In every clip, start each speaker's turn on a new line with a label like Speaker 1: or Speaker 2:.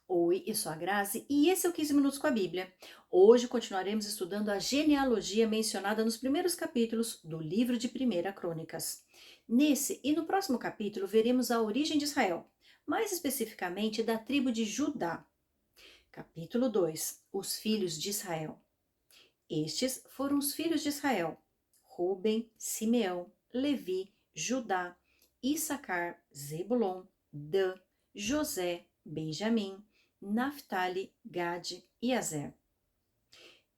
Speaker 1: Oi, eu sou a Grazi e esse é o 15 Minutos com a Bíblia. Hoje continuaremos estudando a genealogia mencionada nos primeiros capítulos do livro de Primeira Crônicas. Nesse e no próximo capítulo veremos a origem de Israel, mais especificamente da tribo de Judá. Capítulo 2: Os filhos de Israel. Estes foram os filhos de Israel: Ruben, Simeão, Levi, Judá, Issacar, Zebulon, Dan, José, Benjamim, Naftali, Gade e Azer.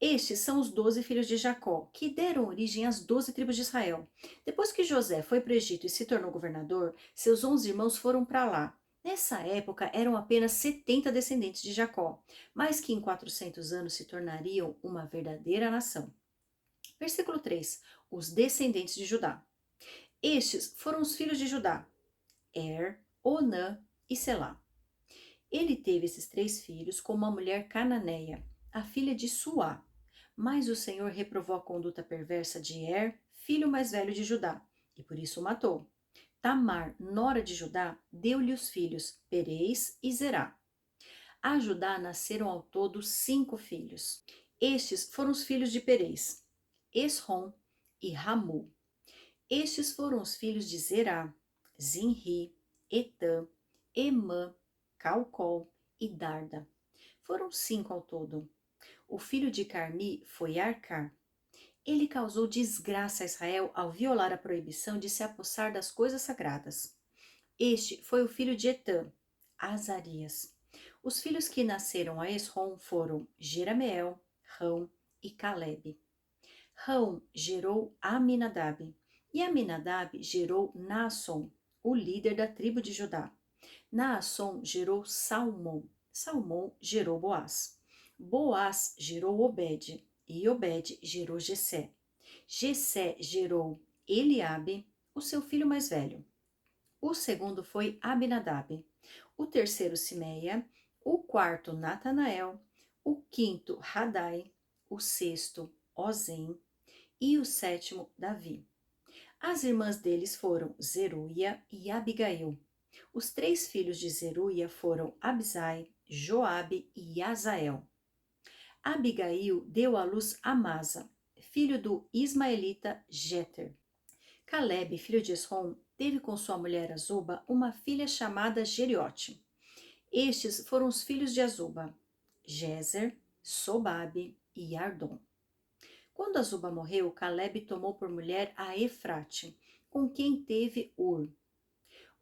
Speaker 1: Estes são os 12 filhos de Jacó, que deram origem às 12 tribos de Israel. Depois que José foi para o Egito e se tornou governador, seus 11 irmãos foram para lá. Nessa época eram apenas 70 descendentes de Jacó, mas que em 400 anos se tornariam uma verdadeira nação. Versículo 3: Os descendentes de Judá. Estes foram os filhos de Judá: Onã e Selá. Ele teve esses 3 filhos com uma mulher cananeia, a filha de Suá. Mas o Senhor reprovou a conduta perversa de filho mais velho de Judá, e por isso o matou. Tamar, nora de Judá, deu-lhe os filhos Perez e Zerá. A Judá nasceram ao todo 5 filhos. Estes foram os filhos de Perez: Esrom e Ramu. Estes foram os filhos de Zerá: Zinri, Etã, Emã, Calcol e Darda. Foram 5 ao todo. O filho de Carmi foi Arcar. Ele causou desgraça a Israel ao violar a proibição de se apossar das coisas sagradas. Este foi o filho de Etã, Azarias. Os filhos que nasceram a Esrom foram Jerameel, Rão e Calebe. Rão gerou Aminadab, e Aminadab gerou Naasson, o líder da tribo de Judá. Naasson gerou Salmão, Salmão gerou Boaz. Boaz gerou Obed, e Obed gerou Jessé. Jessé gerou Eliabe, o seu filho mais velho. O segundo foi Abinadab, o terceiro Simeia, o quarto Natanael, o quinto Radai, o sexto Ozem e o sétimo Davi. As irmãs deles foram Zeruia e Abigail. Os 3 filhos de Zeruia foram Abisai, Joabe e Azael. Abigail deu à luz Amasa, filho do ismaelita Jeter. Calebe, filho de Esrom, teve com sua mulher Azuba uma filha chamada Jeriote. Estes foram os filhos de Azuba: Jezer, Sobabe e Ardom. Quando Azuba morreu, Calebe tomou por mulher a Efrate, com quem teve Ur.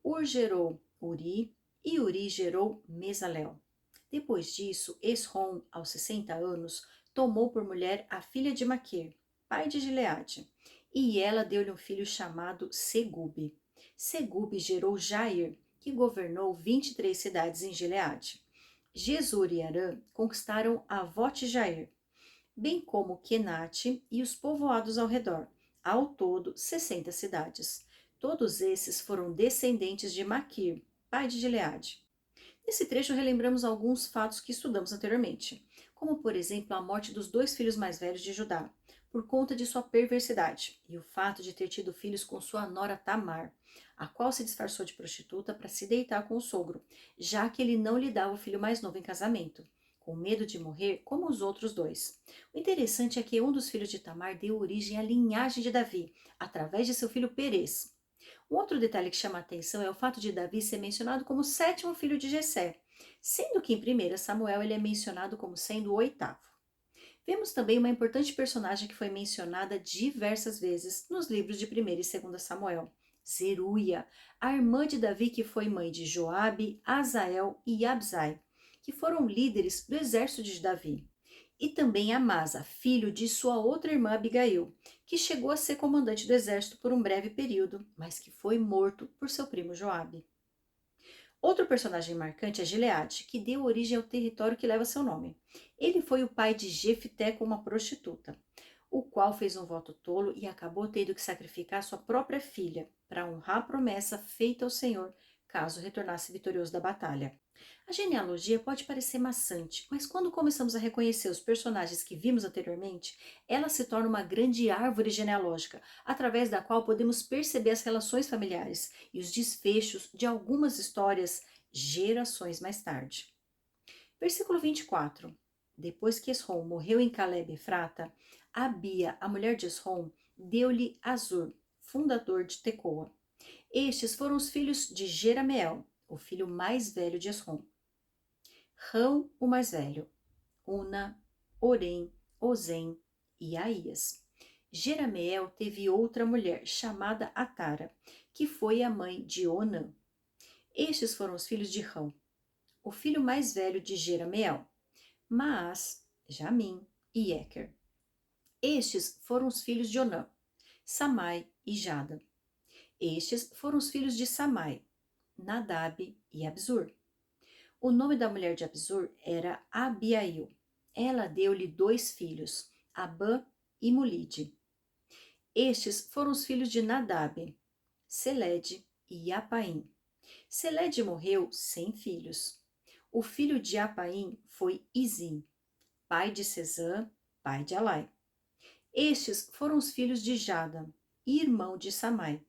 Speaker 1: Ur gerou Uri e Uri gerou Mesalel. Depois disso, Esrom, aos 60 anos, tomou por mulher a filha de Maquir, pai de Gileade, e ela deu-lhe um filho chamado Segube. Segube gerou Jair, que governou 23 cidades em Gileade. Jesur e Arã conquistaram Avote Jair, bem como Kenate e os povoados ao redor, ao todo 60 cidades. Todos esses foram descendentes de Maquir, pai de Gileade. Nesse trecho relembramos alguns fatos que estudamos anteriormente, como por exemplo a morte dos 2 filhos mais velhos de Judá, por conta de sua perversidade, e o fato de ter tido filhos com sua nora Tamar, a qual se disfarçou de prostituta para se deitar com o sogro, já que ele não lhe dava o filho mais novo em casamento, com medo de morrer como os outros 2. O interessante é que um dos filhos de Tamar deu origem à linhagem de Davi, através de seu filho Perez. Um outro detalhe que chama a atenção é o fato de Davi ser mencionado como o 7º filho de Jessé, sendo que em 1 Samuel ele é mencionado como sendo o 8º. Vemos também uma importante personagem que foi mencionada diversas vezes nos livros de 1 e 2 Samuel, Zeruia, a irmã de Davi que foi mãe de Joabe, Azael e Abzai, que foram líderes do exército de Davi. E também Amasa, filho de sua outra irmã Abigail, que chegou a ser comandante do exército por um breve período, mas que foi morto por seu primo Joabe. Outro personagem marcante é Gileade, que deu origem ao território que leva seu nome. Ele foi o pai de Jefité com uma prostituta, o qual fez um voto tolo e acabou tendo que sacrificar sua própria filha para honrar a promessa feita ao Senhor caso retornasse vitorioso da batalha. A genealogia pode parecer maçante, mas quando começamos a reconhecer os personagens que vimos anteriormente, ela se torna uma grande árvore genealógica, através da qual podemos perceber as relações familiares e os desfechos de algumas histórias gerações mais tarde. Versículo 24. Depois que Esrom morreu em Caleb Efrata, Abia, a mulher de Esrom, deu-lhe Azur, fundador de Tecoa. Estes foram os filhos de Jerameel, o filho mais velho de Esrom. Rão, o mais velho, Una, Orem, Ozem e Aías. Jerameel teve outra mulher, chamada Atara, que foi a mãe de Onã. Estes foram os filhos de Rão, o filho mais velho de Jerameel, Maás, Jamim e Eker. Estes foram os filhos de Onã, Samai e Jada. Estes foram os filhos de Samai, Nadab e Abzur. O nome da mulher de Abzur era Abiail. Ela deu-lhe 2 filhos, Abã e Molide. Estes foram os filhos de Nadab, Selede e Apaim. Selede morreu sem filhos. O filho de Apaim foi Izim, pai de Sesã, pai de Alai. Estes foram os filhos de Jada, irmão de Samai,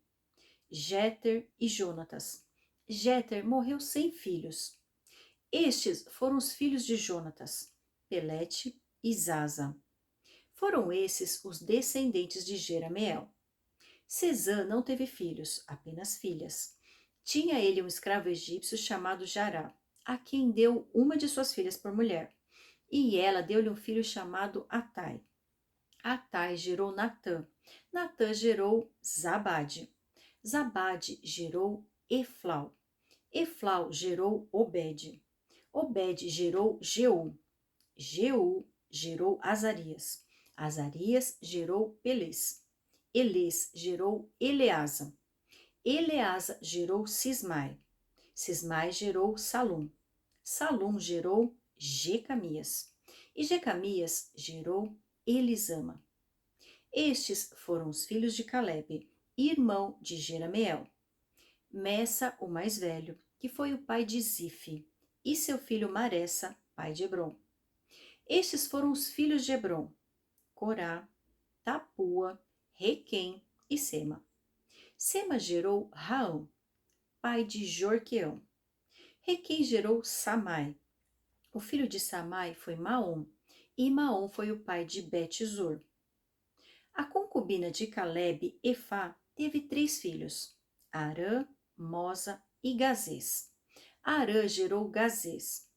Speaker 1: Jéter e Jonatas. Jéter morreu sem filhos. Estes foram os filhos de Jonatas, Pelete e Zaza. Foram esses os descendentes de Jerameel. Sesã não teve filhos, apenas filhas. Tinha ele um escravo egípcio chamado Jará, a quem deu uma de suas filhas por mulher. E ela deu-lhe um filho chamado Atai. Atai gerou Natã. Natã gerou Zabade. Zabade gerou Eflau. Eflau gerou Obed. Obed gerou Jeú. Jeú gerou Azarias. Azarias gerou Pelês. Elês gerou Eleasa. Eleasa gerou Cismai. Cismai gerou Salum. Salum gerou Jecamias. E Jecamias gerou Elisama. Estes foram os filhos de Caleb, irmão de Jerameel. Messa, o mais velho, que foi o pai de Zife, e seu filho Maressa, pai de Hebron. Estes foram os filhos de Hebron: Corá, Tapua, Requem e Sema. Sema gerou Raão, pai de Jorqueão. Requem gerou Samai. O filho de Samai foi Maom, e Maom foi o pai de Bet-zur. A concubina de Caleb, Efá, teve 3 filhos, Arã, Mosa e Gazês. Arã gerou Gazês.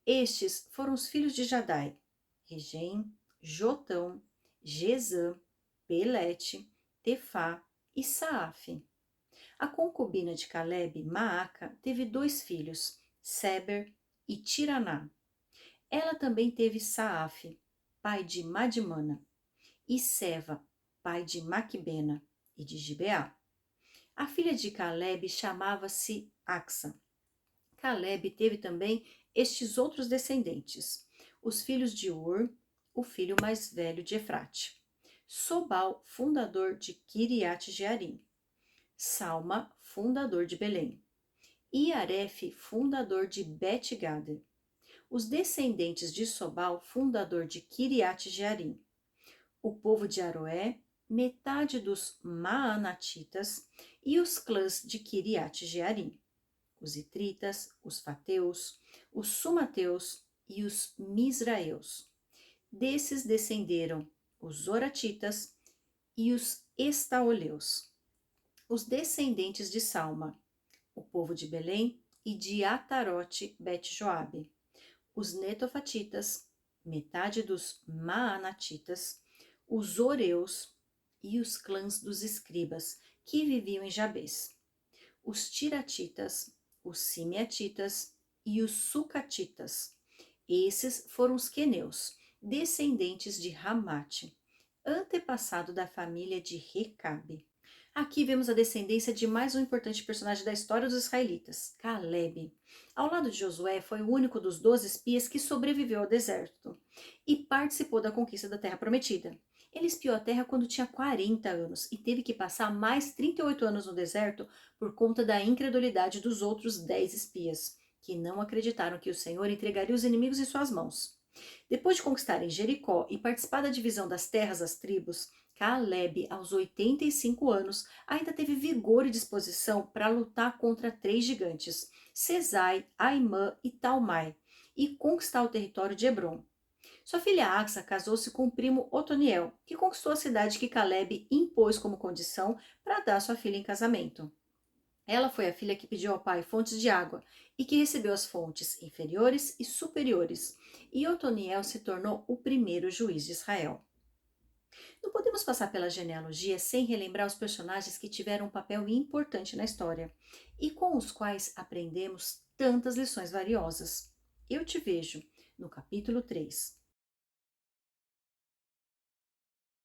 Speaker 1: Estes foram os filhos de Jadai: Regem, Jotão, Gesã, Pelete, Tefá e Saafe. A concubina de Caleb, Maaca, teve 2 filhos, Seber e Tiraná. Ela também teve Saafe, pai de Madimana, e Seva, pai de Maquibena e de Gibeá. A filha de Caleb chamava-se Axa. Caleb teve também estes outros descendentes: os filhos de Ur, o filho mais velho de Efrate, Sobal, fundador de Kiriat Jearim, Salma, fundador de Belém, e Arefe, fundador de Bet-Gader. Os descendentes de Sobal, fundador de Kiriat Jearim. O povo de Aroé, metade dos Maanatitas e os clãs de Kiriat Jearim, os Itritas, os Fateus, os Sumateus e os Misraeus. Desses descenderam os Zoratitas e os Estaoleus. Os descendentes de Salma, o povo de Belém e de Atarote Bet-Joabe, os Netofatitas, metade dos Maanatitas, os Oreus e os clãs dos escribas que viviam em Jabes, os Tiratitas, os Simeatitas e os Sucatitas. Esses foram os queneus, descendentes de Ramate, antepassado da família de Recabe. Aqui vemos a descendência de mais um importante personagem da história dos israelitas, Caleb. Ao lado de Josué, foi o único dos 12 espias que sobreviveu ao deserto e participou da conquista da Terra Prometida. Ele espiou a terra quando tinha 40 anos e teve que passar mais 38 anos no deserto por conta da incredulidade dos outros 10 espias, que não acreditaram que o Senhor entregaria os inimigos em suas mãos. Depois de conquistarem Jericó e participar da divisão das terras das tribos, Caleb, aos 85 anos, ainda teve vigor e disposição para lutar contra 3 gigantes, Sesai, Aimã e Talmai, e conquistar o território de Hebrom. Sua filha Axa casou-se com o primo Otoniel, que conquistou a cidade que Caleb impôs como condição para dar sua filha em casamento. Ela foi a filha que pediu ao pai fontes de água e que recebeu as fontes inferiores e superiores. E Otoniel se tornou o primeiro juiz de Israel. Não podemos passar pela genealogia sem relembrar os personagens que tiveram um papel importante na história e com os quais aprendemos tantas lições valiosas. Eu te vejo no capítulo 3.